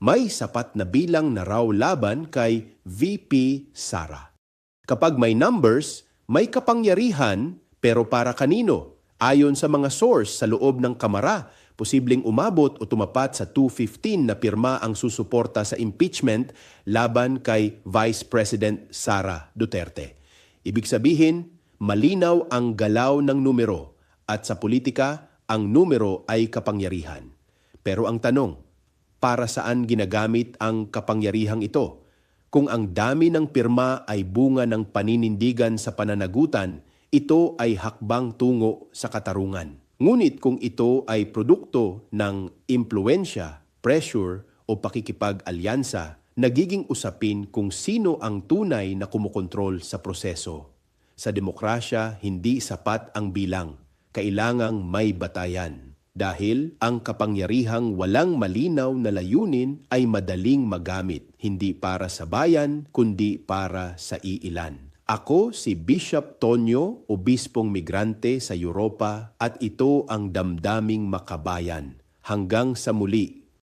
may sapat na bilang na raw laban kay VP Sara. Kapag may numbers, may kapangyarihan, pero para kanino? Ayon sa mga source sa loob ng Kamara, posibleng umabot o tumapat sa 215 na pirma ang susuporta sa impeachment laban kay Vice President Sara Duterte. Ibig sabihin, malinaw ang galaw ng numero at sa politika, ang numero ay kapangyarihan. Pero ang tanong, para saan ginagamit ang kapangyarihang ito? Kung ang dami ng pirma ay bunga ng paninindigan sa pananagutan, ito ay hakbang tungo sa katarungan. Ngunit kung ito ay produkto ng impluensya, pressure o pakikipag-alyansa, nagiging usapin kung sino ang tunay na kumukontrol sa proseso. Sa demokrasya, hindi sapat ang bilang. Kailangang may batayan. Dahil ang kapangyarihang walang malinaw na layunin ay madaling magamit, hindi para sa bayan, kundi para sa iilan. Ako si Bishop Tonyo, obispong migrante sa Europa, at ito ang Damdaming Makabayan. Hanggang sa muli.